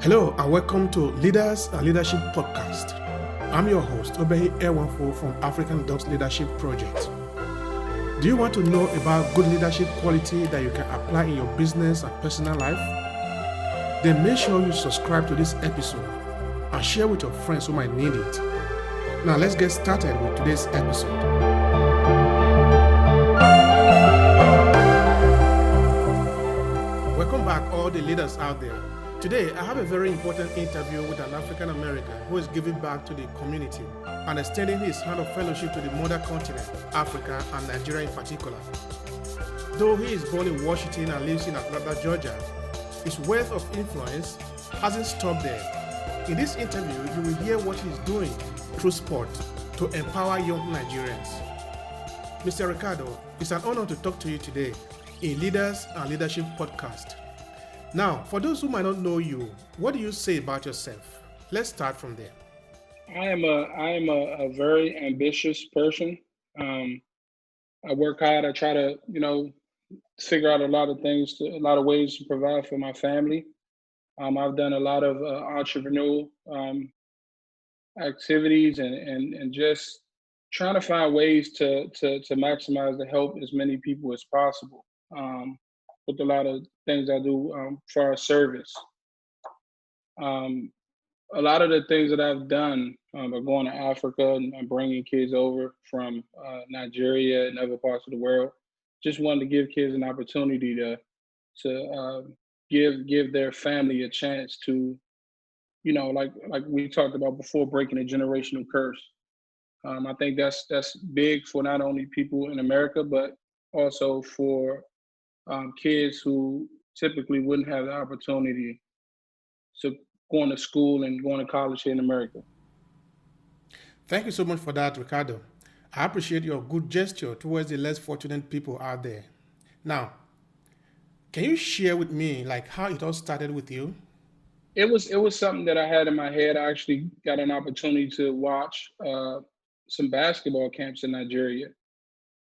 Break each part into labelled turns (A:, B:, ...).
A: Hello and welcome to Leaders and Leadership Podcast. I'm your host, Obehi Ewanfo from African Adults Leadership Project. Do you want to know about good leadership quality that you can apply in your business and personal life? Then make sure you subscribe to this episode and share with your friends who might need it. Now let's get started with today's episode. Welcome back, all the leaders out there. Today, I have a very important interview with an African American who is giving back to the community and extending his hand of fellowship to the mother continent, Africa and Nigeria in particular. Though he is born in Washington and lives in Atlanta, Georgia, his wealth of influence hasn't stopped there. In this interview, you will hear what he's doing through sport to empower young Nigerians. Mr. Ricardo, it's an honor to talk to you today in Leaders and Leadership Podcast. Now, for those who might not know you, what do you say about yourself? Let's start from there.
B: I am a very ambitious person. I work hard. I try to, figure out a lot of ways to provide for my family. I've done a lot of entrepreneurial activities and just trying to find ways to maximize to help as many people as possible. With a lot of things I do for our service. A lot of the things that I've done are going to Africa and bringing kids over from Nigeria and other parts of the world. Just wanted to give kids an opportunity to give their family a chance to, like we talked about before, breaking a generational curse. I think that's big for not only people in America, but also for kids who typically wouldn't have the opportunity to going to school and going to college here in America.
A: Thank you so much for that, Ricardo. I appreciate your good gesture towards the less fortunate people out there. Now, can you share with me how it all started with you?
B: It was something that I had in my head. I actually got an opportunity to watch some basketball camps in Nigeria.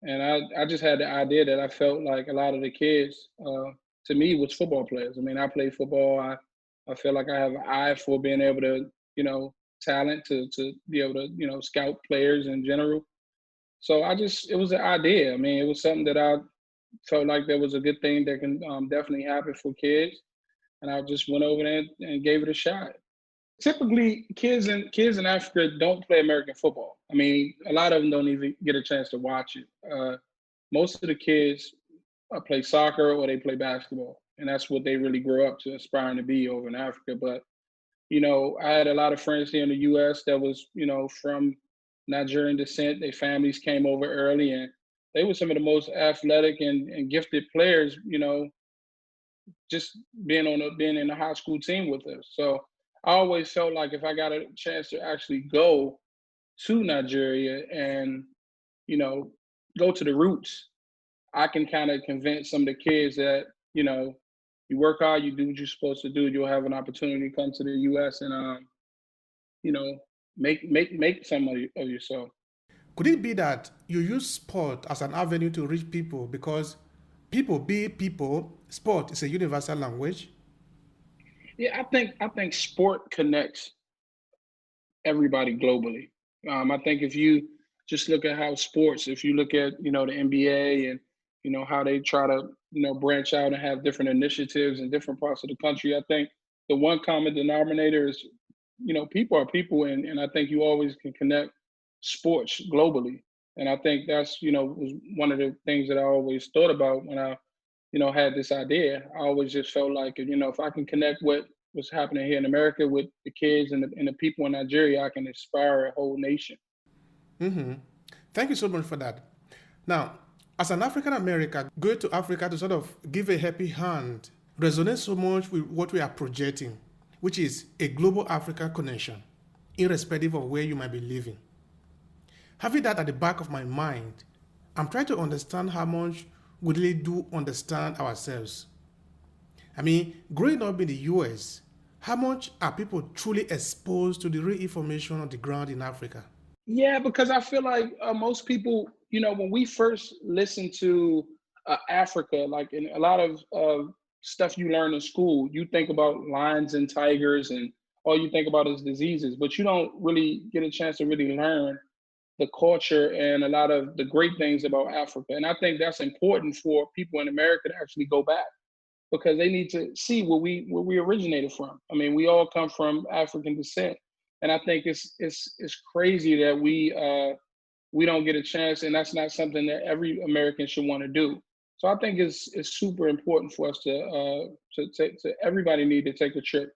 B: And I just had the idea that I felt like a lot of the kids, to me, was football players. I mean, I play football. I feel like I have an eye for being able to, talent to be able to, scout players in general. So it was an idea. I mean, it was something that I felt like there was a good thing that can definitely happen for kids. And I just went over there and gave it a shot. Typically, kids in Africa don't play American football. I mean, a lot of them don't even get a chance to watch it. Most of the kids play soccer or they play basketball, and that's what they really grow up to aspiring to be over in Africa. But I had a lot of friends here in the U.S. that was from Nigerian descent. Their families came over early, and they were some of the most athletic and gifted players. Just being in the high school team with us. So I always felt like if I got a chance to actually go to Nigeria and, go to the roots, I can kind of convince some of the kids that, you work hard, you do what you're supposed to do, you'll have an opportunity to come to the US and, make some of yourself.
A: Could it be that you use sport as an avenue to reach people because people be people, sport is a universal language?
B: Yeah, I think sport connects everybody globally. I think if you just look at how sports, if you look at the NBA and how they try to branch out and have different initiatives in different parts of the country, I think the one common denominator is people are people, and I think you always can connect sports globally. And I think that's was one of the things that I always thought about when I had this idea. I always just felt like, if I can connect what was happening here in America with the kids and the people in Nigeria, I can inspire a whole nation.
A: Mm-hmm. Thank you so much for that. Now, as an African American, going to Africa to sort of give a happy hand resonates so much with what we are projecting, which is a global Africa connection, irrespective of where you might be living. Having that at the back of my mind, I'm trying to understand how much we really do understand ourselves. I mean, growing up in the US, how much are people truly exposed to the real information on the ground in Africa?
B: Yeah, because I feel like most people, when we first listened to Africa, like in a lot of stuff you learn in school. You think about lions and tigers, and all you think about is diseases, but you don't really get a chance to really learn the culture and a lot of the great things about Africa. And I think that's important for people in America to actually go back, because they need to see where we originated from. I mean, we all come from African descent, and I think it's crazy that we don't get a chance, and that's not something that every American should want to do. So I think it's super important for us to everybody need to take a trip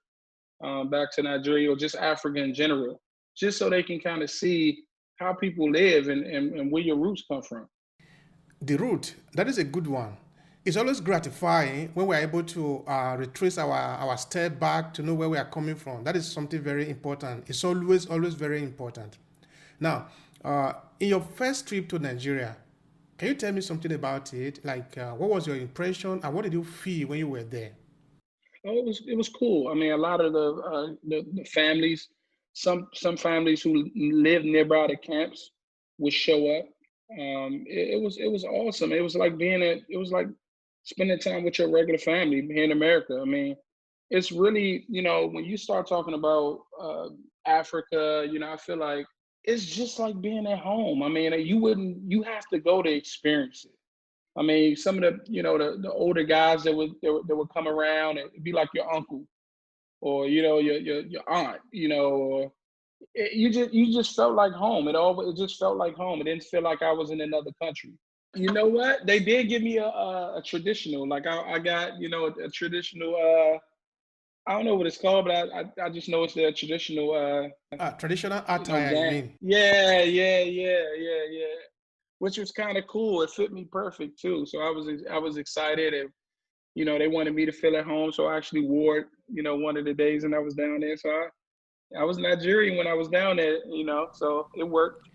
B: back to Nigeria or just Africa in general, just so they can kind of see how people live and where your roots come from.
A: The root, that is a good one. It's always gratifying when we're able to retrace our step back to know where we are coming from. That is something very important. It's always very important. Now, in your first trip to Nigeria, can you tell me something about it? Like, what was your impression and what did you feel when you were there?
B: Oh, it was cool. I mean, a lot of the families, some families who live nearby the camps would show up. It was awesome. It was like spending time with your regular family here in America. I mean, it's really, when you start talking about Africa, I feel like it's just like being at home. I mean, you have to go to experience it. I mean, some of the older guys that would come around and be like your uncle, or your aunt, or you just felt like home. It just felt like home. It didn't feel like I was in another country. You know what? They did give me a traditional, like I got a traditional. I don't know what it's called, but I just know it's the traditional.
A: Traditional attire, you
B: Gang.
A: mean?
B: Yeah. Which was kind of cool. It fit me perfect too. So I was excited, and they wanted me to feel at home. So I actually wore it, one of the days, and I was down there. So I was Nigerian when I was down there, so it worked.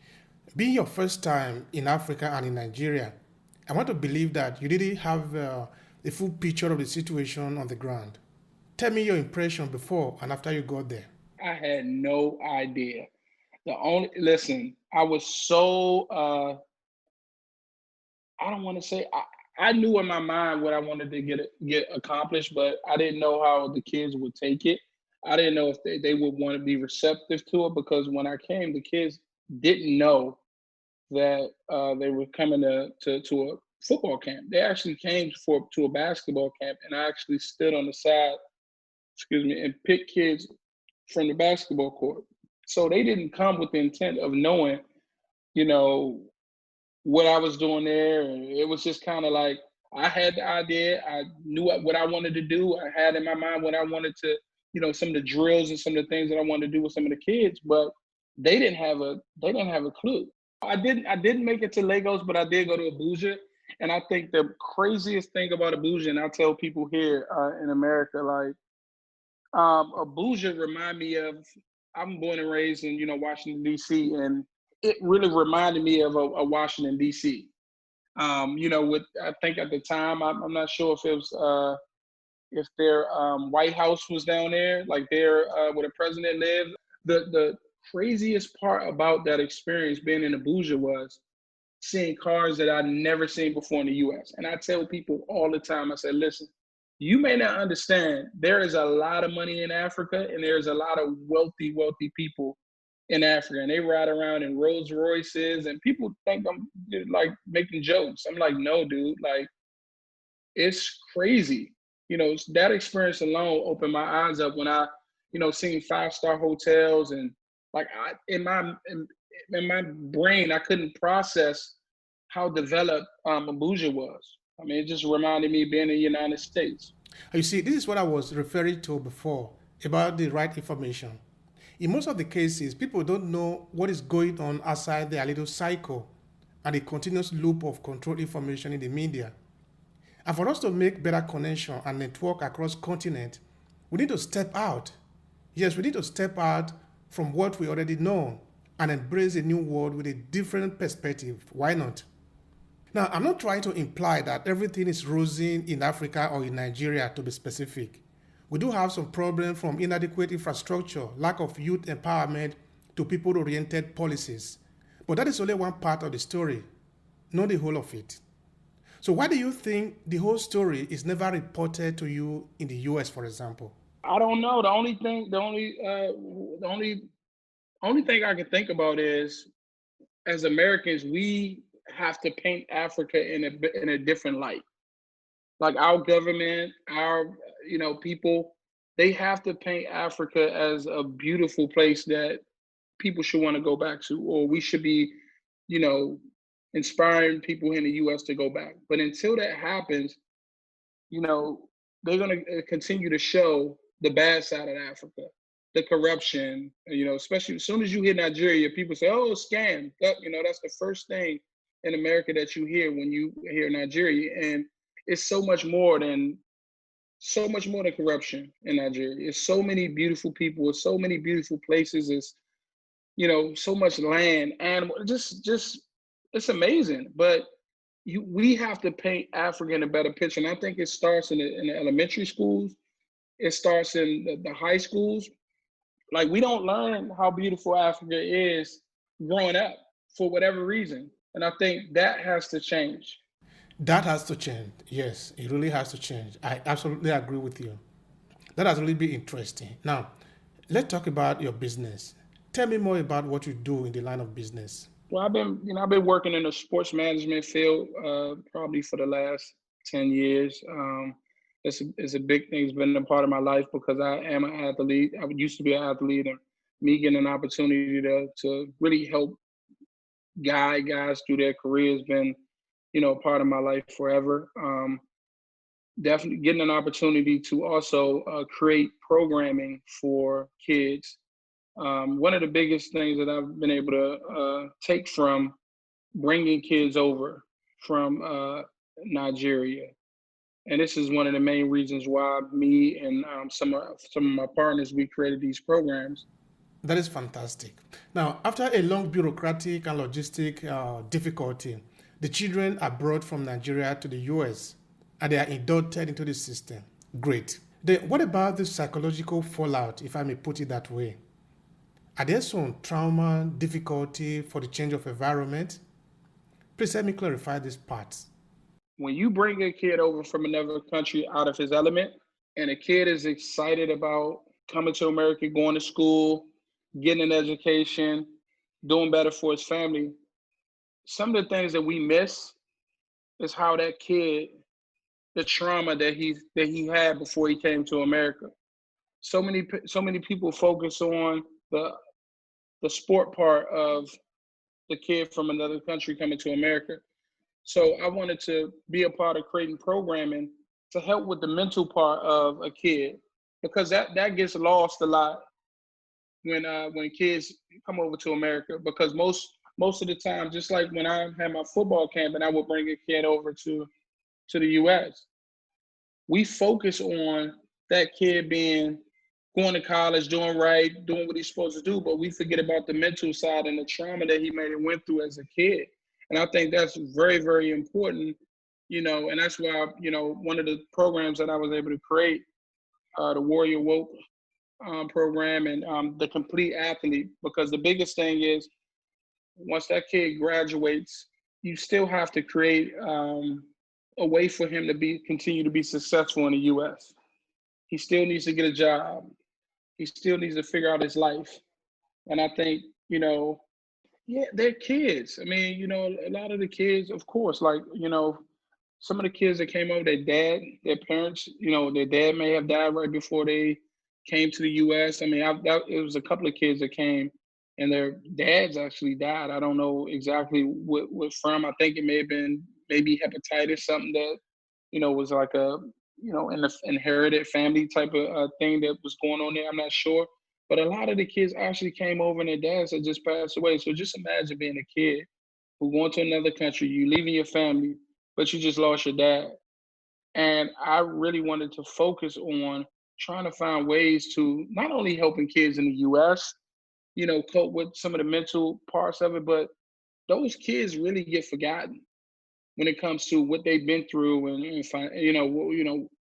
A: Being your first time in Africa and in Nigeria, I want to believe that you didn't have a full picture of the situation on the ground. Tell me your impression before and after you got there.
B: I had no idea. Listen, I was so I don't want to say I knew in my mind what I wanted to get accomplished, but I didn't know how the kids would take it. I didn't know if they would want to be receptive to it, because when I came, the kids didn't know that they were coming to a football camp. They actually came to a basketball camp, and I actually stood on the side, excuse me, and picked kids from the basketball court. So they didn't come with the intent of knowing, you know, what I was doing there. And it was just kind of like I had the idea. I knew what I wanted to do. I had in my mind what I wanted to, some of the drills and some of the things that I wanted to do with some of the kids, but they didn't have a clue. I didn't make it to Lagos, but I did go to Abuja. And I think the craziest thing about Abuja, and I tell people here in America, like Abuja remind me of, I'm born and raised in, Washington, D.C., and it really reminded me of a Washington, D.C. With, I think at the time, I'm not sure if it was, if their White House was down there, like there where the president lived. The craziest part about that experience being in Abuja was seeing cars that I'd never seen before in the US. And I tell people all the time, I said, listen, you may not understand, there is a lot of money in Africa, and there's a lot of wealthy people in Africa. And they ride around in Rolls Royces, and people think I'm like making jokes. I'm like, no, dude, like it's crazy. That experience alone opened my eyes up when I, seen 5-star hotels, and like in my brain, I couldn't process how developed Abuja was. I mean, it just reminded me of being in the United States.
A: You see, this is what I was referring to before about the right information. In most of the cases, people don't know what is going on outside their little cycle and the continuous loop of controlled information in the media. And for us to make better connection and network across continent, we need to step out. Yes, we need to step out from what we already know and embrace a new world with a different perspective. Why not? Now, I'm not trying to imply that everything is rosy in Africa or in Nigeria, to be specific. We do have some problems, from inadequate infrastructure, lack of youth empowerment, to people-oriented policies. But that is only one part of the story, not the whole of it. So why do you think the whole story is never reported to you in the US, for example?
B: I don't know. The only thing I can think about is, as Americans, we have to paint Africa in a different light. Like our government, our people, they have to paint Africa as a beautiful place that people should want to go back to, or we should be, you know, inspiring people in the U.S. to go back. But until that happens, you know, they're going to continue to show the bad side of Africa, the corruption. Especially as soon as you hear Nigeria, people say, "Oh, scam." That's the first thing in America that you hear when you hear Nigeria, and it's so much more than corruption in Nigeria. It's so many beautiful people. It's so many beautiful places. It's so much land, animal. Just it's amazing. But we have to paint Africa in a better picture, and I think it starts in the elementary schools. It starts in the high schools. Like, we don't learn how beautiful Africa is growing up for whatever reason, and I think that has to change.
A: That has to change. Yes, it really has to change. I absolutely agree with you. That has really been interesting. Now, let's talk about your business. Tell me more about what you do in the line of business.
B: Well, I've been working in the sports management field probably for the last 10 years. It's a big thing. It's been a part of my life because I am an athlete. I used to be an athlete, and me getting an opportunity to really help guide guys through their career has been, a part of my life forever. Definitely getting an opportunity to also create programming for kids. One of the biggest things that I've been able to take from bringing kids over from Nigeria, and this is one of the main reasons why me and some of my partners, we created these programs.
A: That is fantastic. Now, after a long bureaucratic and logistic difficulty, the children are brought from Nigeria to the US and they are inducted into the system. Great. Then, what about the psychological fallout, if I may put it that way? Are there some trauma, difficulty for the change of environment? Please let me clarify this part.
B: When you bring a kid over from another country out of his element, and a kid is excited about coming to America, going to school, getting an education, doing better for his family, some of the things that we miss is how that kid, the trauma that he had before he came to America. So many people focus on the sport part of the kid from another country coming to America. So I wanted to be a part of creating programming to help with the mental part of a kid, because that gets lost a lot when kids come over to America. Because most of the time, just like when I had my football camp and I would bring a kid over to the U.S., we focus on that kid being going to college, doing right, doing what he's supposed to do, but we forget about the mental side and the trauma that he may have went through as a kid. And I think that's very, very important, and that's why, one of the programs that I was able to create, the Warrior Woke program, and the Complete Athlete, because the biggest thing is, once that kid graduates, you still have to create a way for him to continue to be successful in the U.S. He still needs to get a job. He still needs to figure out his life. And I think, yeah, they're kids. I mean, a lot of the kids, of course, like, some of the kids that came over, their parents, their dad may have died right before they came to the U.S. I mean, it was a couple of kids that came and their dads actually died. I don't know exactly what from. I think it may have been maybe hepatitis, something that, was like an inherited family type of thing that was going on there. I'm not sure. But a lot of the kids actually came over and their dads had just passed away. So just imagine being a kid who going to another country, you leaving your family, but you just lost your dad. And I really wanted to focus on trying to find ways to not only helping kids in the US, cope with some of the mental parts of it, but those kids really get forgotten when it comes to what they've been through, and find,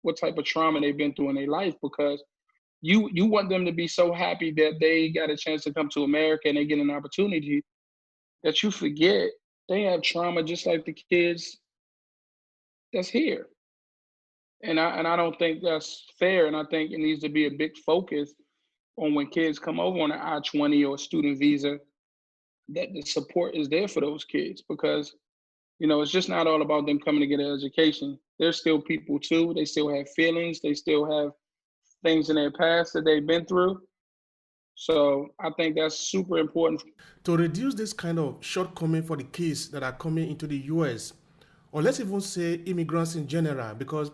B: what type of trauma they've been through in their life, because you want them to be so happy that they got a chance to come to America and they get an opportunity, that you forget they have trauma just like the kids that's here. And I don't think that's fair. And I think it needs to be a big focus on when kids come over on an I-20 or a student visa, that the support is there for those kids because it's just not all about them coming to get an education. They're still people too. They still have feelings. They still have things in their past that they've been through. So I think that's super important.
A: To reduce this kind of shortcoming for the kids that are coming into the US, or let's even say immigrants in general, because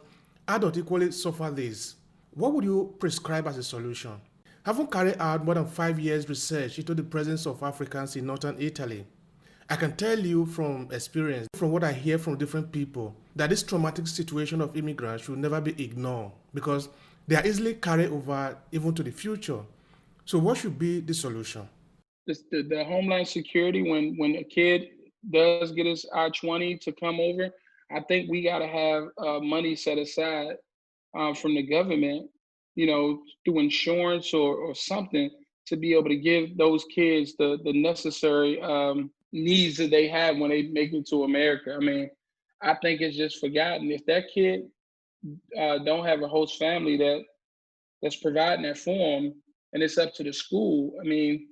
A: adults equally suffer this, what would you prescribe as a solution? Having carried out more than 5 years research into the presence of Africans in northern Italy, I can tell you from experience, from what I hear from different people, that this traumatic situation of immigrants should never be ignored because they are easily carried over even to the future. So what should be the solution?
B: The Homeland Security, when a kid does get his I-20 to come over, I think we got to have money set aside from the government, through insurance or something to be able to give those kids the necessary needs that they have when they make it to America. I mean, I think it's just forgotten. If that kid don't have a host family that's providing that for them, and it's up to the school. I mean,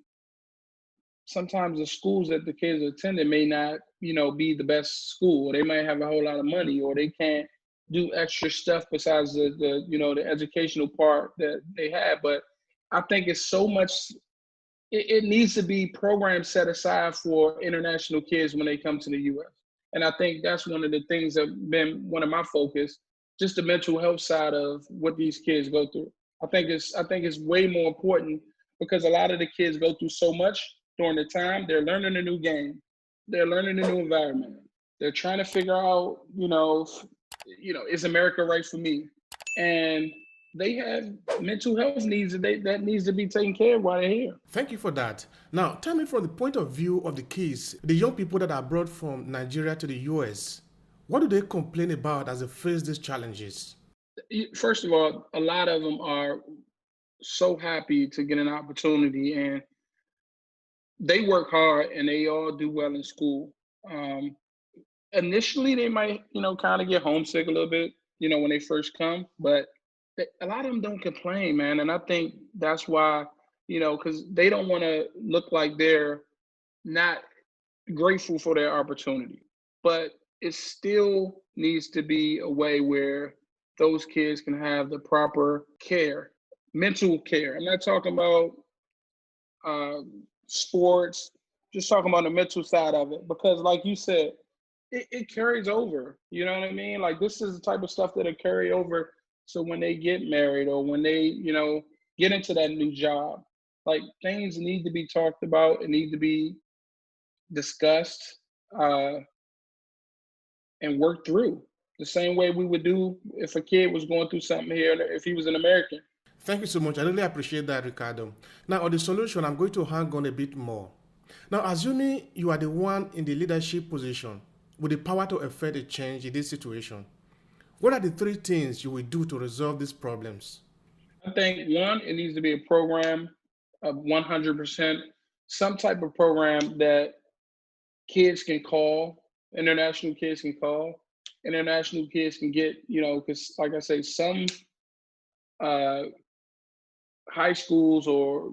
B: sometimes the schools that the kids are attending may not, be the best school. Or they might have a whole lot of money, or they can't do extra stuff besides the educational part that they have. But I think it's so much. It needs to be programs set aside for international kids when they come to the U.S. And I think that's one of the things that been one of my focus, just the mental health side of what these kids go through. I think it's way more important because a lot of the kids go through so much during the time. They're learning a new game. They're learning a new environment. They're trying to figure out, is America right for me? And they have mental health needs that needs to be taken care of while they're here.
A: Thank you for that. Now, tell me from the point of view of the kids, the young people that are brought from Nigeria to the US, what do they complain about as they face these challenges?
B: First of all, a lot of them are so happy to get an opportunity, and they work hard and they all do well in school. Um, Initially, they might, kind of get homesick a little bit, when they first come, but a lot of them don't complain, man. And I think that's why, because they don't want to look like they're not grateful for their opportunity. But it still needs to be a way where those kids can have the proper care, mental care. I'm not talking about uh, sports, just talking about the mental side of it. Because, like you said, it carries over. You know what I mean? Like, this is the type of stuff that'll carry over. So when they get married or when they, get into that new job, like things need to be talked about and need to be discussed uh, and worked through the same way we would do if a kid was going through something here, if he was an American.
A: Thank you so much. I really appreciate that, Ricardo. Now, on the solution, I'm going to hang on a bit more. Now, assuming you are the one in the leadership position with the power to effect a change in this situation, what are the three things you will do to resolve these problems?
B: I think one, it needs to be a program of 100%, some type of program that kids can call, international kids can call, international kids can get, because like I say, some uh, high schools or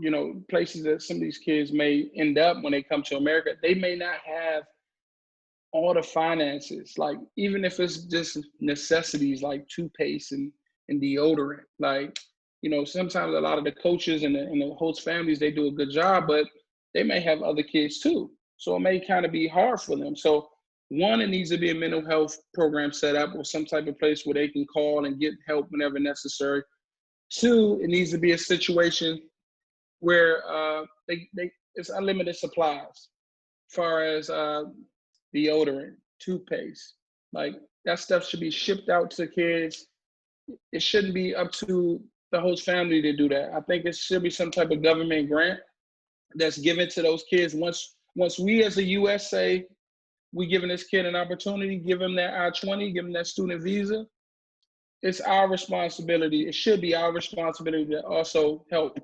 B: places that some of these kids may end up when they come to America, they may not have all the finances. Like even if it's just necessities like toothpaste and deodorant, like sometimes a lot of the coaches and the host families, they do a good job, but they may have other kids too, so it may kind of be hard for them. So one, it needs to be a mental health program set up or some type of place where they can call and get help whenever necessary. Two, it needs to be a situation where they it's unlimited supplies, as far as deodorant, toothpaste. Like that stuff should be shipped out to kids. It shouldn't be up to the host family to do that. I think it should be some type of government grant that's given to those kids. Once we as a US say we giving this kid an opportunity, give him that I-20, give him that student visa, it's our responsibility. It should be our responsibility to also help.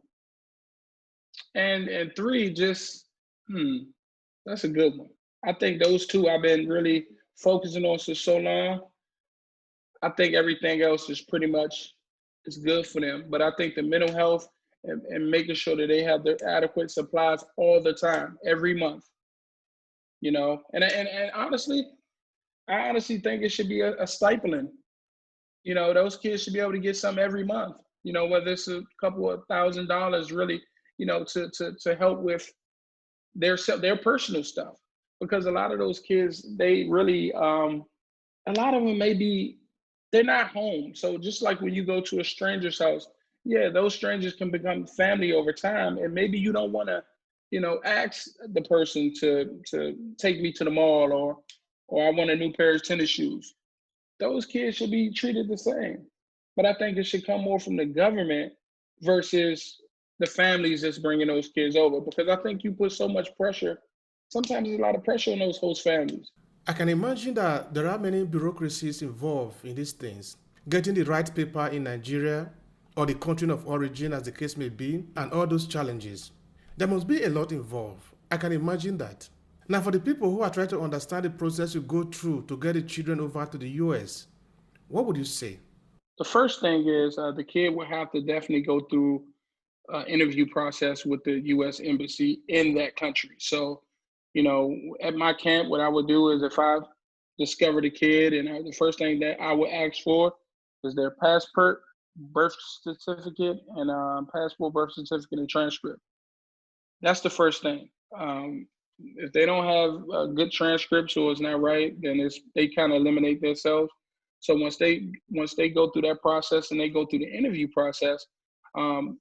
B: And three, just that's a good one. I think those two I've been really focusing on for so long. I think everything else is pretty much is good for them. But I think the mental health and making sure that they have their adequate supplies all the time, every month, and honestly, I honestly think it should be a stipend. Those kids should be able to get some every month. Whether it's a couple of $1,000, really, to help with their personal stuff, because a lot of those kids, they really a lot of them maybe they're not home. So just like when you go to a stranger's house, yeah, those strangers can become family over time, and maybe you don't want to, ask the person to take me to the mall, or I want a new pair of tennis shoes. Those kids should be treated the same. But I think it should come more from the government versus the families that's bringing those kids over, because I think you put so much pressure. Sometimes there's a lot of pressure on those host families.
A: I can imagine that there are many bureaucracies involved in these things. Getting the right paper in Nigeria or the country of origin, as the case may be, and all those challenges. There must be a lot involved. I can imagine that. Now, for the people who are trying to understand the process you go through to get the children over to the US, what would you say?
B: The first thing is the kid would have to definitely go through interview process with the U.S. Embassy in that country. So, at my camp, what I would do is if I discovered a kid, and the first thing that I would ask for is their passport, birth certificate, and passport, birth certificate, and transcript. That's the first thing. If they don't have good transcripts or it's not right, then they kind of eliminate themselves. So once they go through that process and they go through the interview process, um,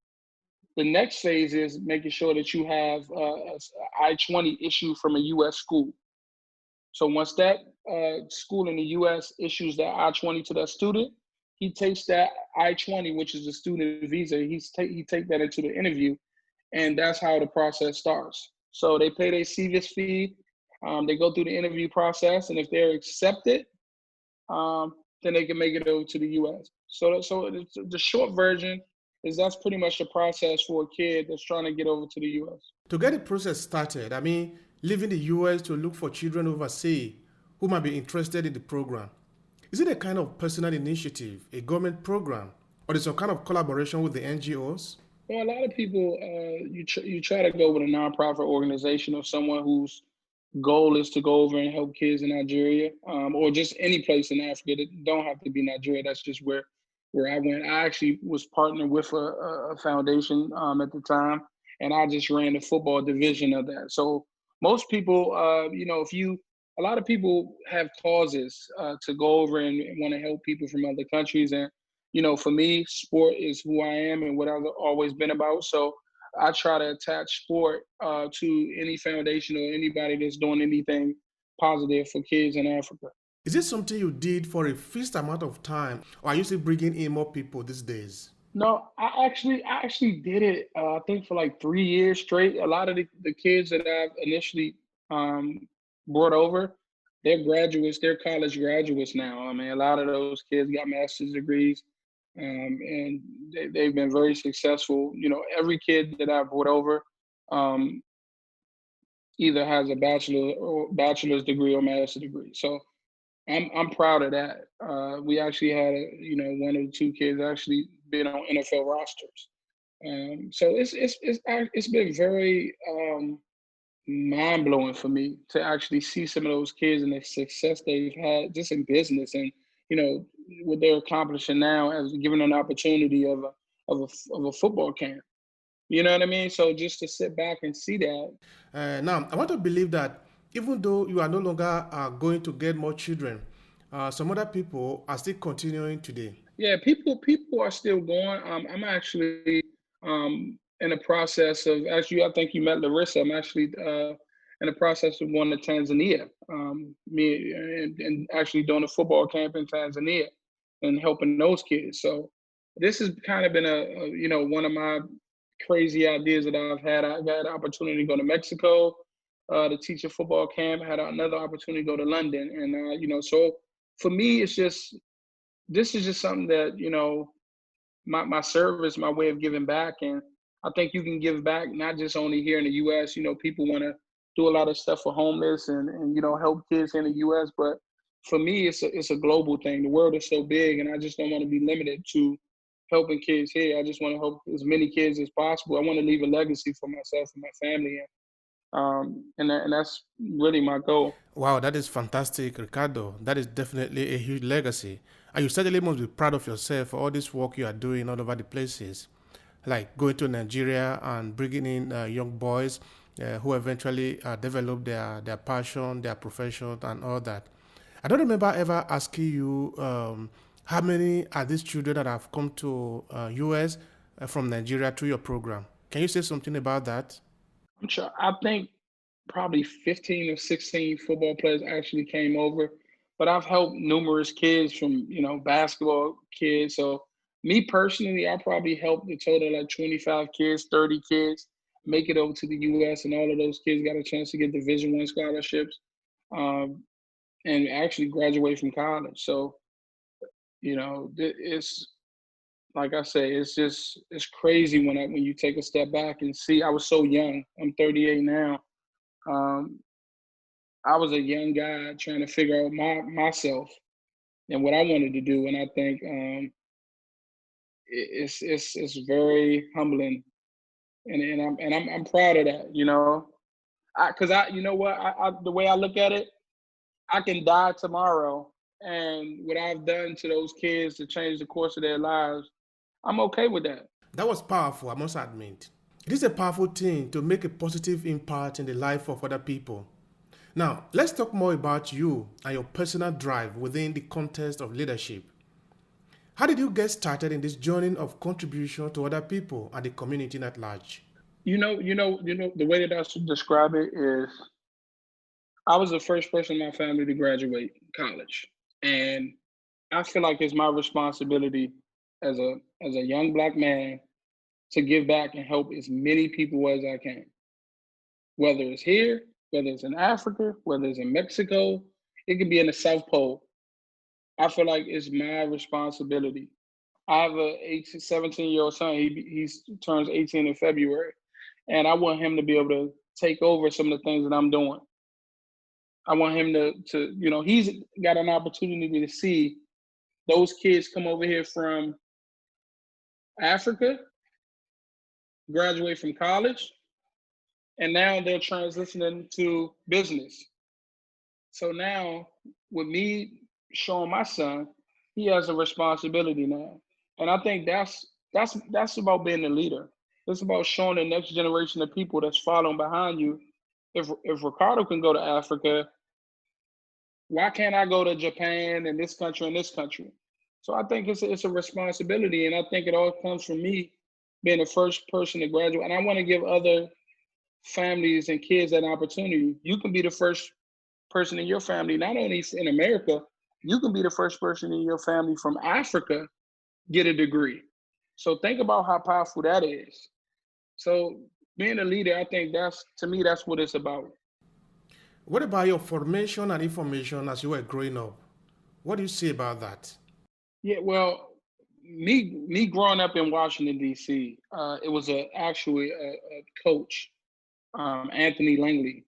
B: the next phase is making sure that you have I-20 issued from a U.S. school. So once that school in the U.S. issues that I-20 to that student, he takes that I-20, which is the student visa. He take that into the interview, and that's how the process starts. So they pay their CVIS fee. They go through the interview process, and if they're accepted, then they can make it over to the U.S. So the short version is that's pretty much the process for a kid that's trying to get over to the U.S.
A: To get the process started, leaving the US to look for children overseas who might be interested in the program. Is it a kind of personal initiative, a government program, or is it some kind of collaboration with the NGOs?
B: Well, a lot of people, you try to go with a nonprofit organization or someone whose goal is to go over and help kids in Nigeria, or just any place in Africa. That don't have to be Nigeria. That's just where I went. I actually was partnered with a foundation at the time, and I just ran the football division of that. So most people, a lot of people have causes to go over and want to help people from other countries. And, for me, sport is who I am and what I've always been about. So I try to attach sport to any foundation or anybody that's doing anything positive for kids in Africa.
A: Is this something you did for a fixed amount of time, or are you still bringing in more people these days?
B: No, I actually did it. I think for like 3 years straight. A lot of the kids that I've initially brought over, they're graduates. They're college graduates now. I mean, a lot of those kids got master's degrees, and they've been very successful. Every kid that I've brought over um, either has a bachelor's degree or master's degree. So I'm proud of that. We actually had one of the two kids actually been on NFL rosters. So it's been very mind blowing for me to actually see some of those kids and the success they've had just in business, and what they're accomplishing now as given an opportunity of a football camp. You know what I mean? So just to sit back and see that.
A: Now, I want to believe that even though you are no longer going to get more children, some other people are still continuing today.
B: Yeah, people are still going. I'm actually in the process of actually. I think you met Larissa. I'm actually in the process of going to Tanzania. Me and actually doing a football camp in Tanzania and helping those kids. So this has kind of been one of my crazy ideas that I've had. I got an opportunity to go to Mexico to teach a football camp. I had another opportunity to go to London, and so for me, this is just something that my service, my way of giving back, and I think you can give back not just only here in the U.S. People want to do a lot of stuff for homeless and help kids in the U.S., but for me, it's a global thing. The world is so big, and I just don't want to be limited to helping kids here. I just want to help as many kids as possible. I want to leave a legacy for myself and my family, and that's really my goal.
A: Wow, that is fantastic, Ricardo. That is definitely a huge legacy. And you certainly must be proud of yourself for all this work you are doing all over the places, like going to Nigeria and bringing in young boys who eventually develop their passion, their profession, and all that. I don't remember ever asking you how many are these children that have come to US from Nigeria through your program. Can you say something about that?
B: I'm sure. I think probably 15 or 16 football players actually came over, but I've helped numerous kids from, basketball kids. So me personally, I probably helped a total like 25 kids, 30 kids make it over to the US, and all of those kids got a chance to get Division One scholarships, um, and actually graduate from college. So, it's like I say, it's crazy when you take a step back and see. I was so young. I'm 38 now. Um, I was a young guy trying to figure out myself and what I wanted to do, and I think it's very humbling, and I'm proud of that. Because I you know what the way I look at it, I can die tomorrow, and what I've done to those kids to change the course of their lives, I'm okay with that.
A: That was powerful, I must admit. It is a powerful thing to make a positive impact in the life of other people. Now, let's talk more about you and your personal drive within the context of leadership. How did you get started in this journey of contribution to other people and the community at large?
B: The way that I should describe it is I was the first person in my family to graduate college, and I feel like it's my responsibility as a young black man to give back and help as many people as I can. Whether it's here, whether it's in Africa, whether it's in Mexico, it could be in the South Pole. I feel like it's my responsibility. I have a 17-year-old son. He turns 18 in February, and I want him to be able to take over some of the things that I'm doing. I want him to he's got an opportunity to see those kids come over here from Africa, graduate from college, and now they're transitioning to business. So now, with me showing my son, he has a responsibility now, and I think that's about being a leader. It's about showing the next generation of people that's following behind you. If Ricardo can go to Africa, why can't I go to Japan and this country and this country? So I think it's a responsibility, and I think it all comes from me being the first person to graduate. And I want to give other families and kids that opportunity. You can be the first person in your family, not only in America, you can be the first person in your family from Africa get a degree. So think about how powerful that is. So being a leader, I think that's what it's about.
A: What about your formation and information as you were growing up? What do you say about that?
B: Yeah, well, me growing up in Washington D.C., it was actually a coach, Anthony Langley,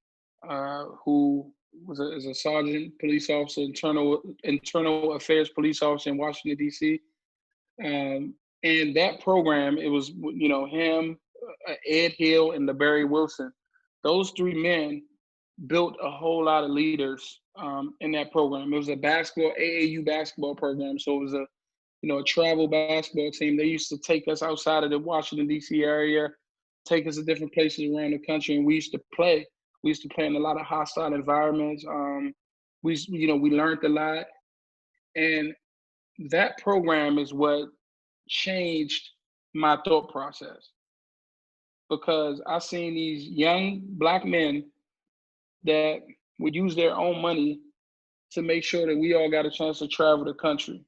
B: who is a sergeant, police officer, internal affairs police officer in Washington D.C. And that program, it was him, Ed Hill, and LeBarry Wilson. Those three men built a whole lot of leaders in that program. It was a AAU basketball program, so it was a travel basketball team. They used to take us outside of the Washington D.C. area, take us to different places around the country, and we used to play. We used to play in a lot of hostile environments. We learned a lot, and that program is what changed my thought process, because I seen these young black men that would use their own money to make sure that we all got a chance to travel the country.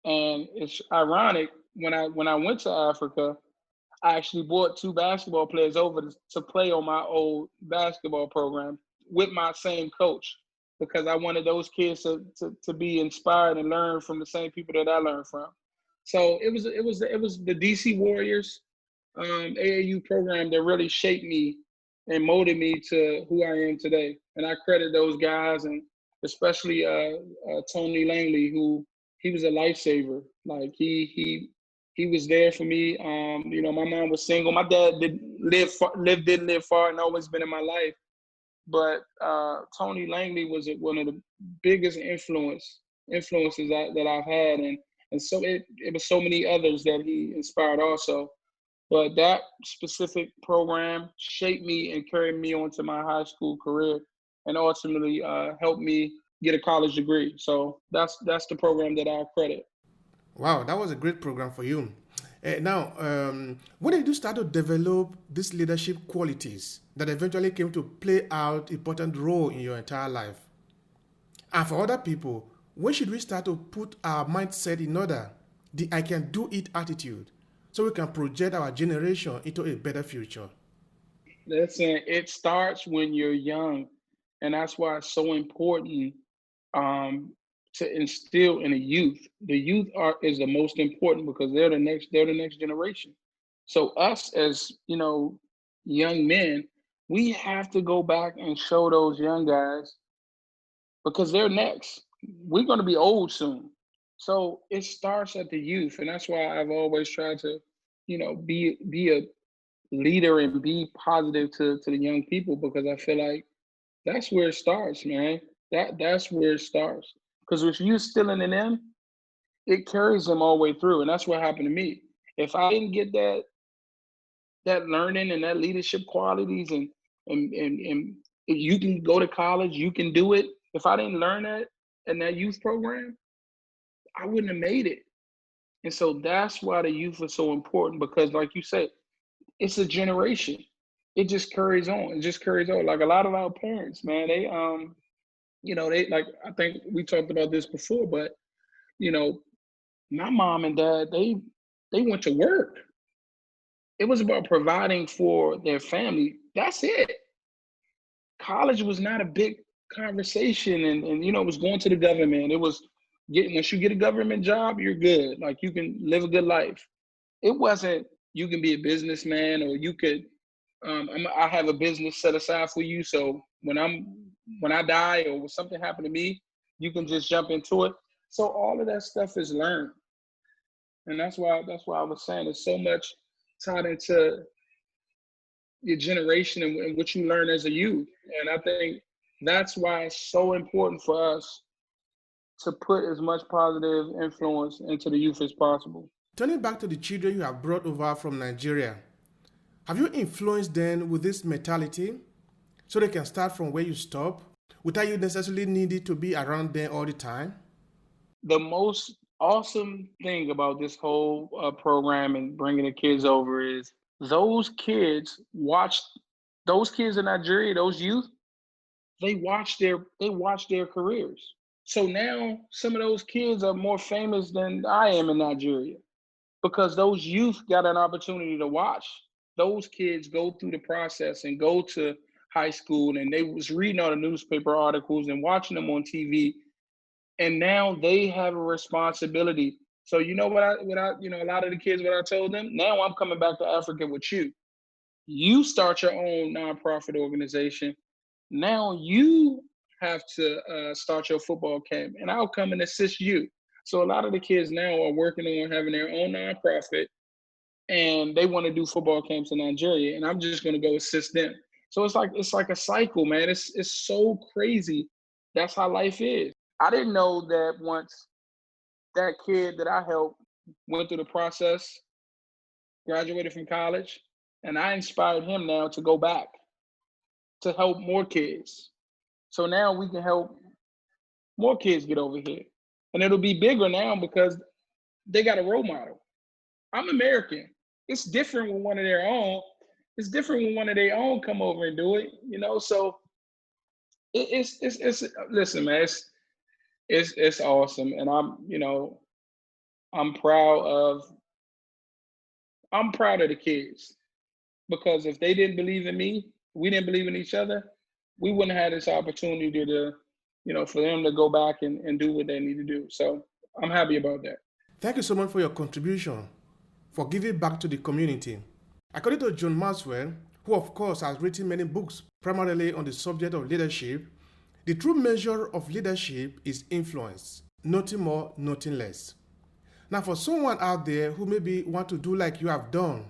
B: And it's ironic, when I went to Africa, I actually brought two basketball players over to play on my old basketball program with my same coach, because I wanted those kids to be inspired and learn from the same people that I learned from. So it was the DC Warriors AAU program that really shaped me and molded me to who I am today. And I credit those guys, and especially Tony Langley, who he was a lifesaver. Like he was there for me. My mom was single. My dad didn't live far, and always been in my life. But Tony Langley was one of the biggest influences that I've had, and so it was so many others that he inspired also. But that specific program shaped me and carried me on to my high school career, and ultimately helped me get a college degree. So that's the program that I credit.
A: Wow, that was a great program for you. Now, when did you start to develop these leadership qualities that eventually came to play out important role in your entire life? And for other people, when should we start to put our mindset in order, the I can do it attitude, so we can project our generation into a better future?
B: Listen, it starts when you're young, and that's why it's so important um, to instill in the youth. The youth is the most important because they're the next generation. So us as young men, we have to go back and show those young guys because they're next. We're going to be old soon. So it starts at the youth, and that's why I've always tried to, be a leader and be positive to the young people because I feel like that's where it starts, man. That's where it starts. Because if you're instilling in them, it carries them all the way through, and that's what happened to me. If I didn't get that learning and that leadership qualities and if you can go to college, you can do it. If I didn't learn that in that youth program, I wouldn't have made it. And so that's why the youth is so important because, like you said, it's a generation. It just carries on. It just carries on. Like a lot of our parents, man, they like I think we talked about this before, but you know, my mom and dad, they went to work. It was about providing for their family. That's it. College was not a big conversation and it was going to the government. It was getting once you get a government job, you're good. Like you can live a good life. It wasn't you can be a businessman or you could I have a business set aside for you. So when I die or when something happened to me, you can just jump into it. So all of that stuff is learned. And that's why I was saying there's so much tied into your generation and what you learn as a youth. And I think that's why it's so important for us to put as much positive influence into the youth as possible.
A: Turning back to the children you have brought over from Nigeria, have you influenced them with this mentality so they can start from where you stop without you necessarily needing to be around them all the time?
B: The most awesome thing about this whole program and bringing the kids over is those kids watch those kids in Nigeria, those youth, they watch their careers. So now some of those kids are more famous than I am in Nigeria because those youth got an opportunity to watch those kids go through the process and go to high school and they was reading all the newspaper articles and watching them on TV and now they have a responsibility. So you know what I a lot of the kids what I told them, now I'm coming back to Africa with you. You start your own nonprofit organization. Now you have to start your football camp, and I'll come and assist you. So a lot of the kids now are working on having their own nonprofit, and they want to do football camps in Nigeria, and I'm just going to go assist them. So it's like a cycle, man. It's so crazy. That's how life is. I didn't know that once that kid that I helped went through the process, graduated from college, and I inspired him now to go back to help more kids. So now we can help more kids get over here. And it'll be bigger now because they got a role model. I'm American. It's different when one of their own. It's different when one of their own come over and do it. So it's listen, man, it's awesome, and I'm proud of I'm proud of the kids because if they didn't believe in me, we didn't believe in each other, we wouldn't have had this opportunity to for them to go back and do what they need to do. So I'm happy about that.
A: Thank you so much for your contribution, for giving back to the community. According to John Maxwell, who of course has written many books primarily on the subject of leadership, The true measure of leadership is influence, nothing more, nothing less. Now, for someone out there who maybe want to do like you have done,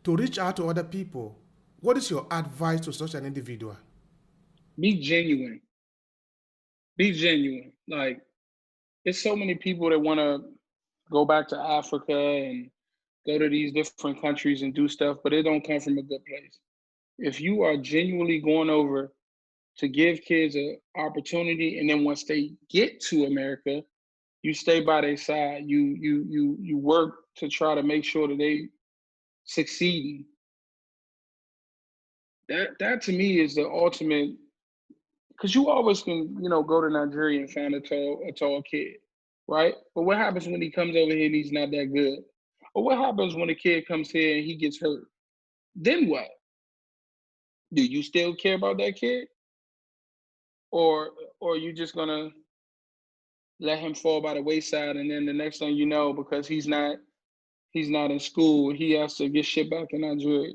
A: to reach out to other people, what is your advice to such an individual?
B: Be genuine. Be genuine. Like, there's so many people that want to go back to Africa and go to these different countries and do stuff, but it don't come from a good place. If you are genuinely going over to give kids an opportunity, and then once they get to America, you stay by their side. You work to try to make sure that they succeeding. That to me is the ultimate, because you always can, go to Nigeria and find a tall kid, right? But what happens when he comes over here and he's not that good? Or what happens when a kid comes here and he gets hurt? Then what? Do you still care about that kid? Or are you just gonna let him fall by the wayside, and then the next thing you know, because he's not in school, he has to get shipped back in Nigeria?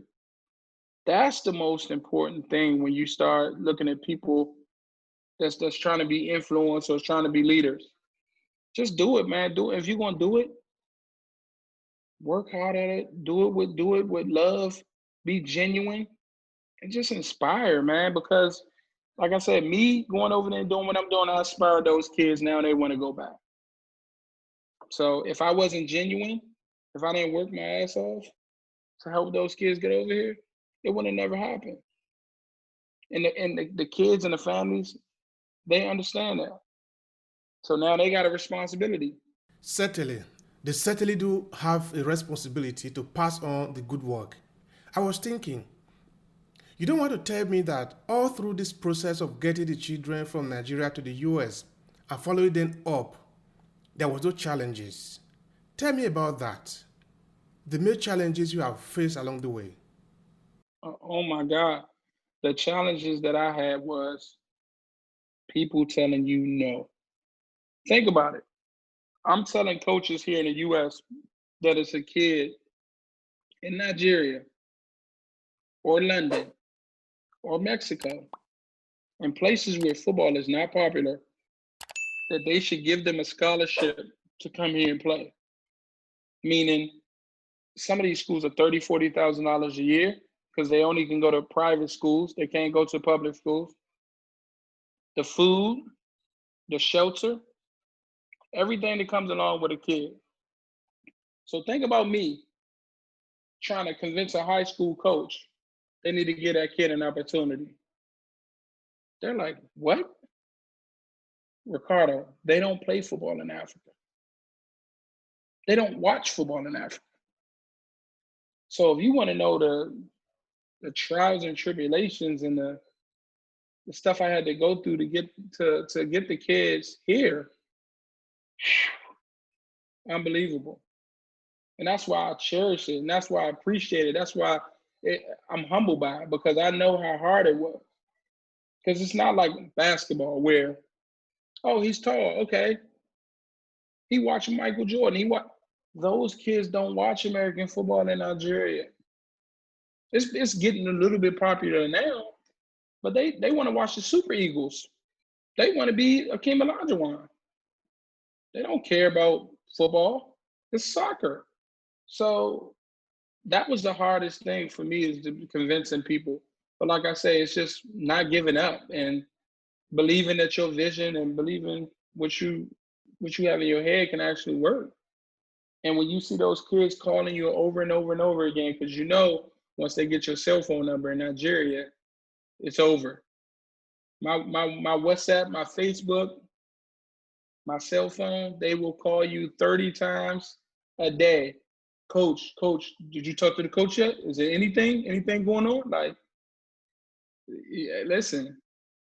B: That's the most important thing when you start looking at people that's trying to be influencers, trying to be leaders. Just do it, man. Do it. If you're gonna do it, work hard at it. Do it with love. Be genuine and just inspire, man. Because, like I said, me going over there and doing what I'm doing, I inspire those kids. Now they want to go back. So if I wasn't genuine, if I didn't work my ass off to help those kids get over here, it would have never happened. And the kids and the families, they understand that. So now they got a responsibility.
A: Certainly, they certainly do have a responsibility to pass on the good work. I was thinking, you don't want to tell me that all through this process of getting the children from Nigeria to the US and following them up, there was no challenges. Tell me about that. The main challenges you have faced along the way.
B: Oh my God. The challenges that I had was people telling you no. Think about it. I'm telling coaches here in the US that it's a kid in Nigeria or London or Mexico and places where football is not popular, that they should give them a scholarship to come here and play. Meaning, some of these schools are $30,000-$40,000 a year because they only can go to private schools. They can't go to public schools. The food, the shelter, everything that comes along with a kid. So think about me trying to convince a high school coach they need to give that kid an opportunity. They're like, what? Ricardo, they don't play football in Africa. They don't watch football in Africa. So if you want to know the trials and tribulations and the stuff I had to go through to get the kids here, unbelievable. And that's why I cherish it, and that's why I appreciate it. That's why I'm humbled by it, because I know how hard it was. Because it's not like basketball where, oh, he's tall, okay. He watched Michael Jordan. Those kids don't watch American football in Nigeria. It's getting a little bit popular now, but they want to watch the Super Eagles. They want to be Akeem Olajuwon. They don't care about football. It's soccer. So that was the hardest thing for me, is convincing people. But like I say, it's just not giving up and believing that your vision and believing what you have in your head can actually work. And when you see those kids calling you over and over and over again, because once they get your cell phone number in Nigeria, it's over. My WhatsApp, my Facebook, my cell phone, they will call you 30 times a day. Coach, did you talk to the coach yet? Is there anything going on? Like, yeah, listen,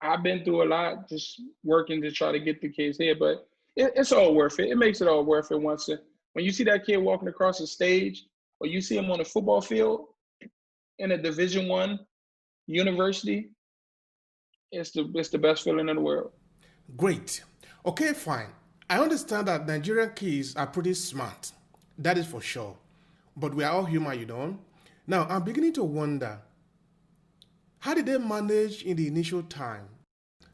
B: I've been through a lot just working to try to get the kids here, but it's all worth it. It makes it all worth it when you see that kid walking across the stage, or you see him on a football field in a Division I university. It's the best feeling in the world.
A: Great. Okay, fine. I understand that Nigerian kids are pretty smart. That is for sure. But we are all human, Now, I'm beginning to wonder, how did they manage in the initial time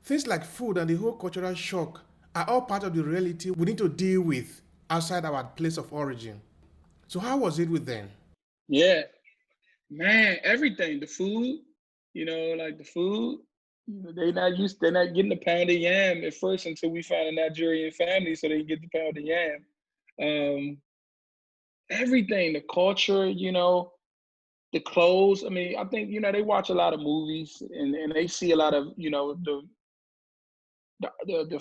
A: Things like food and the whole cultural shock are all part of the reality we need to deal with outside our place of origin. So how was it with them?
B: Yeah, man, everything. The food, like the food. They're not getting the pound of yam at first until we find a Nigerian family so they can get the pound of yam. Um, Everything, the culture, the clothes. I mean, I think, they watch a lot of movies and they see a lot of, the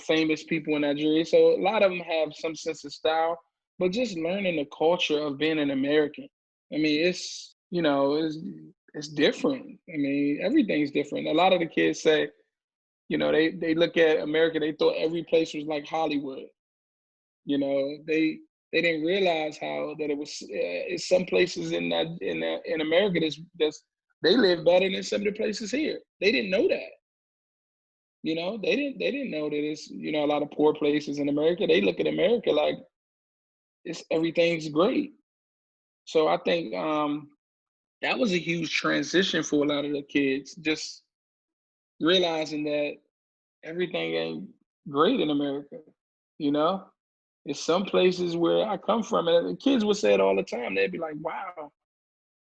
B: famous people in Nigeria. So a lot of them have some sense of style, but just learning the culture of being an American. I mean, it's different. I mean, everything's different. A lot of the kids say, they look at America, they thought every place was like Hollywood. They didn't realize how that it was. It's some places in America that's they live better than some of the places here. They didn't know that. They didn't know that it's a lot of poor places in America. They look at America like it's everything's great. So I think that was a huge transition for a lot of the kids, just realizing that everything ain't great in America. You know, it's some places where I come from, and the kids would say it all the time. They'd be like, "Wow,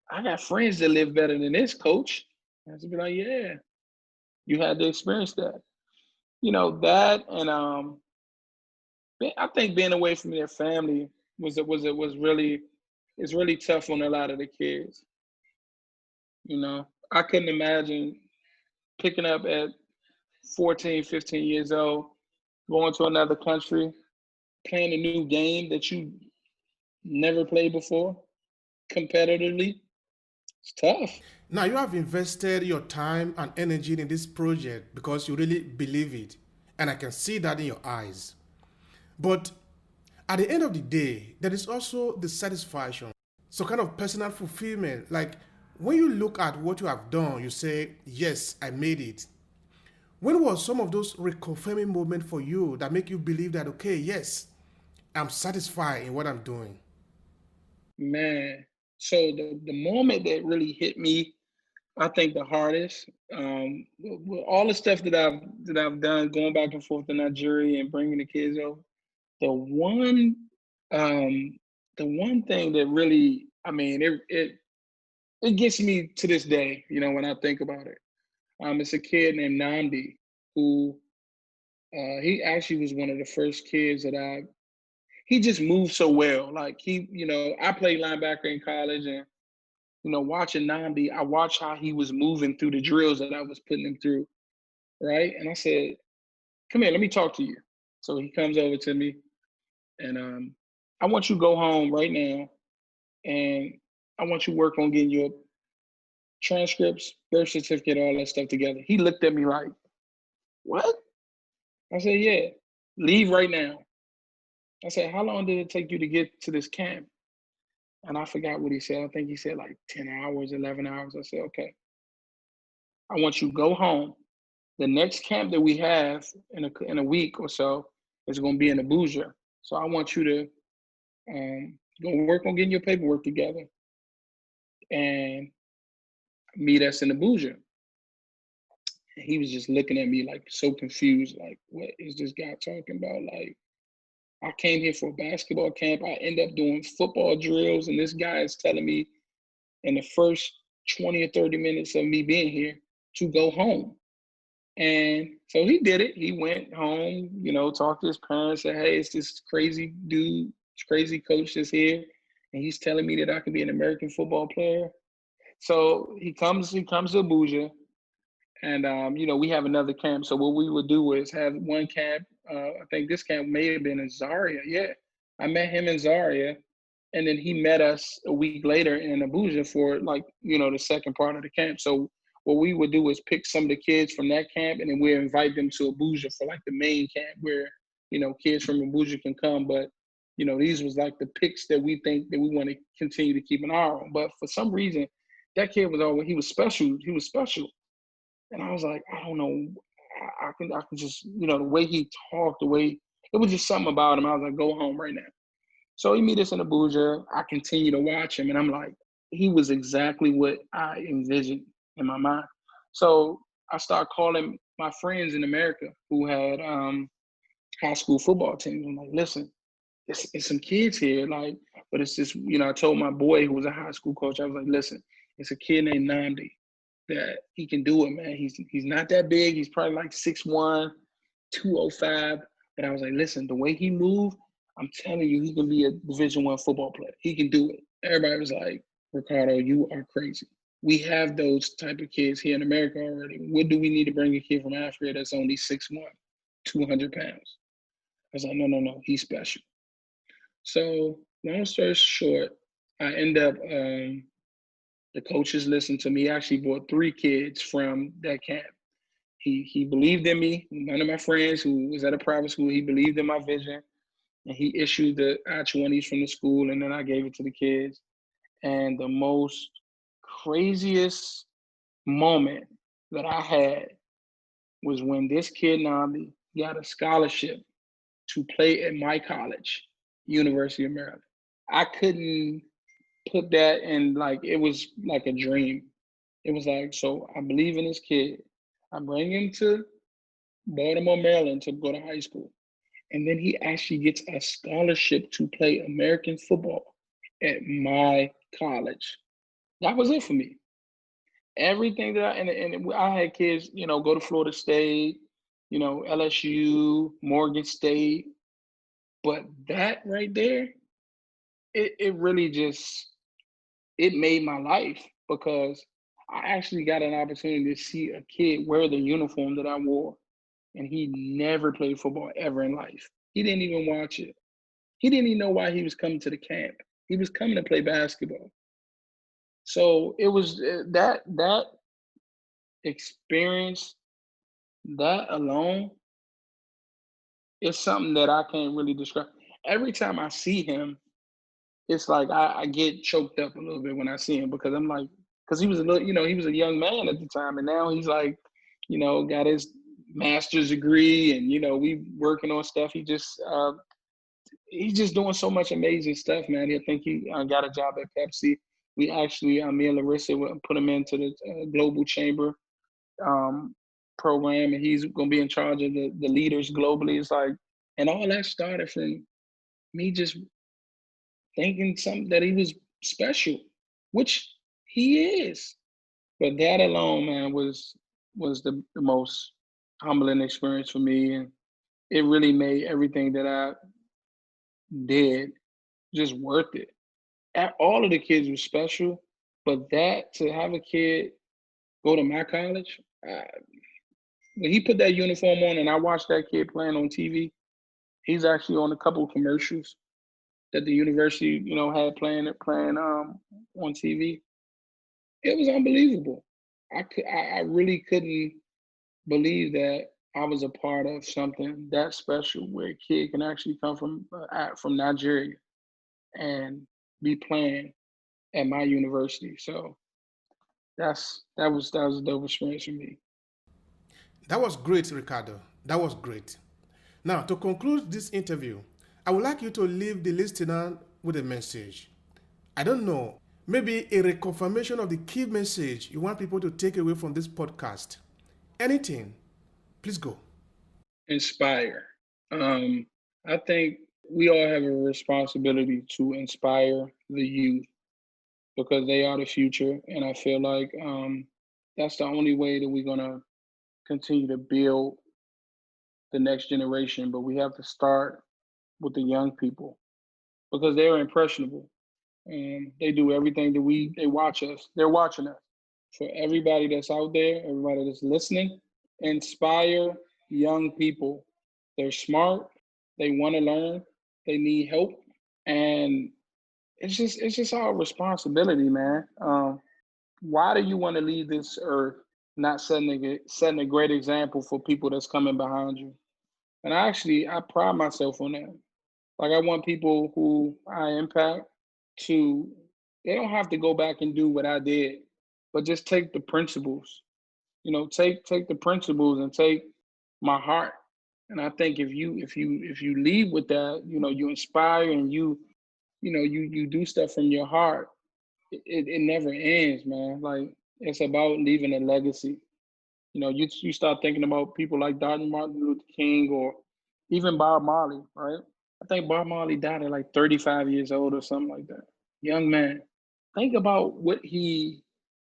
B: I got friends that live better than this, coach." And I'd be like, "Yeah, you had to experience that." That and I think being away from their family was really it's really tough on a lot of the kids. I couldn't imagine picking up at 14, 15 years old, going to another country, playing a new game that you never played before competitively. It's tough.
A: Now you have invested your time and energy in this project because you really believe it, and I can see that in your eyes. But at the end of the day, there is also the satisfaction, so kind of personal fulfillment. Like when you look at what you have done, you say, "Yes, I made it." When was some of those reconfirming moments for you that make you believe that, okay, yes, I'm satisfied in what I'm doing?
B: Man. So the moment that really hit me, I think the hardest, with all the stuff that I've done, going back and forth to Nigeria and bringing the kids over, the one um, the one thing that really, I mean, it gets me to this day, when I think about it. It's a kid named Namdi who he actually was one of the first kids that he just moved so well. Like I played linebacker in college, and watching Namdi, I watched how he was moving through the drills that I was putting him through, right? And I said, "Come here, let me talk to you." So he comes over to me, and I want you to go home right now, and I want you to work on getting your transcripts, birth certificate, all that stuff together. He looked at me like, "What?" I said, "Yeah, leave right now." I said, "How long did it take you to get to this camp?" And I forgot what he said. I think he said like 10 hours, 11 hours. I said, "Okay, I want you to go home. The next camp that we have in a week or so is going to be in Abuja. So I want you to go work on getting your paperwork together and meet us in Abuja." And he was just looking at me like so confused, like, what is this guy talking about? Like, I came here for a basketball camp. I end up doing football drills, and this guy is telling me in the first 20 or 30 minutes of me being here to go home. And so he did it. He went home, talked to his parents, said, "Hey, it's this crazy dude, this crazy coach that's here, and he's telling me that I can be an American football player." So he comes to Abuja, and we have another camp. So what we would do is have one camp. I think this camp may have been in Zaria. Yeah, I met him in Zaria, and then he met us a week later in Abuja for like the second part of the camp. So what we would do is pick some of the kids from that camp, and then we invite them to Abuja for like the main camp where kids from Abuja can come. But these was like the picks that we think that we want to continue to keep an eye on. But for some reason, that kid was always he was special. He was special. And I was like, I don't know. I can just, the way he talked, the way it was just something about him. I was like, go home right now. So he meet us in Abuja. I continue to watch him, and I'm like, he was exactly what I envisioned in my mind. So I start calling my friends in America who had high school football teams. I'm like, listen, it's some kids here, like, but it's just, I told my boy who was a high school coach, I was like, listen, it's a kid named Namdi that he can do it, man. He's not that big. He's probably like 6'1", 205. But I was like, listen, the way he moved, I'm telling you, he can be a Division I football player. He can do it. Everybody was like, Ricardo, you are crazy. We have those type of kids here in America already. What do we need to bring a kid from Africa that's only 6'1", 200 pounds? I was like, no, he's special. So long story short, I end up, the coaches listened to me. He actually brought 3 kids from that camp. He believed in me. One of my friends who was at a private school, he believed in my vision. And he issued the I-20s from the school, and then I gave it to the kids. And the most craziest moment that I had was when this kid, Nami, got a scholarship to play at my college, University of Maryland. I couldn't put that in, like, it was like a dream. It was like, so I believe in this kid. I bring him to Baltimore, Maryland to go to high school. And then he actually gets a scholarship to play American football at my college. That was it for me. Everything that I had kids, go to Florida State, LSU, Morgan State. But that right there, it really just, it made my life, because I actually got an opportunity to see a kid wear the uniform that I wore, and he never played football ever in life. He didn't even watch it. He didn't even know why he was coming to the camp. He was coming to play basketball. So it was that experience, that alone is something that I can't really describe. Every time I see him, it's like I get choked up a little bit when I see him, because I'm like, because he was a little, he was a young man at the time, and now he's like, got his master's degree, and we working on stuff. He's just doing so much amazing stuff, man. I think he got a job at Pepsi. We actually, me and Larissa put him into the Global Chamber program, and he's going to be in charge of the leaders globally. It's like, and all that started from me just thinking something that he was special, which he is. But that alone, man, was the most humbling experience for me, and it really made everything that I did just worth it. All of the kids were special, but that, to have a kid go to my college, when he put that uniform on and I watched that kid playing on TV, he's actually on a couple of commercials that the university, had playing on TV. It was unbelievable. I really couldn't believe that I was a part of something that special, where a kid can actually come from Nigeria and be playing at my university. So that was a dope experience for me.
A: That was great, Ricardo. That was great. Now, to conclude this interview, I would like you to leave the listener with a message. I don't know, maybe a reconfirmation of the key message you want people to take away from this podcast. Anything, please go.
B: Inspire. I think we all have a responsibility to inspire the youth, because they are the future. And I feel like that's the only way that we're going to continue to build the next generation. But we have to start with the young people, because they're impressionable, and they do everything that they watch us. They're watching us. For everybody that's out there, everybody that's listening, inspire young people. They're smart. They want to learn. They need help. And it's just our responsibility, man. Why do you want to leave this earth not setting a great example for people that's coming behind you? And I pride myself on that. Like, I want people who I impact to, they don't have to go back and do what I did, but just take the principles. Take the principles and take my heart. And I think if you lead with that, you inspire, and you do stuff from your heart, it never ends, man. Like, it's about leaving a legacy. You start thinking about people like Dr. Martin Luther King or even Bob Marley, right? I think Bob Marley died at like 35 years old or something like that. Young man. Think about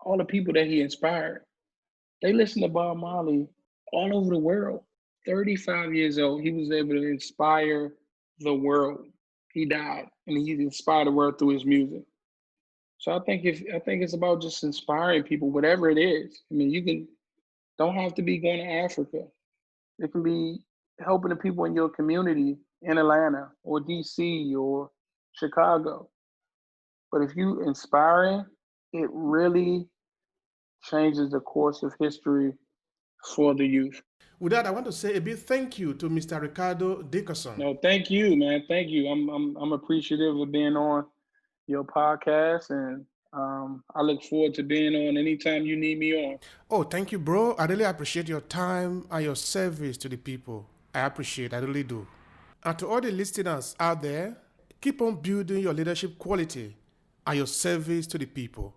B: all the people that he inspired. They listen to Bob Marley all over the world. 35 years old, he was able to inspire the world. He died, and he inspired the world through his music. So I think it's about just inspiring people, whatever it is. I mean, don't have to be going to Africa. It can be helping the people in your community in Atlanta or DC or Chicago. But if you inspiring, it really changes the course of history for the youth.
A: With that, I want to say a big thank you to Mr. Ricardo Dickerson.
B: No, thank you, man. Thank you. I'm appreciative of being on your podcast, and I look forward to being on anytime you need me on.
A: Oh, thank you, bro. I really appreciate your time and your service to the people. I really do. And to all the listeners out there, keep on building your leadership quality and your service to the people.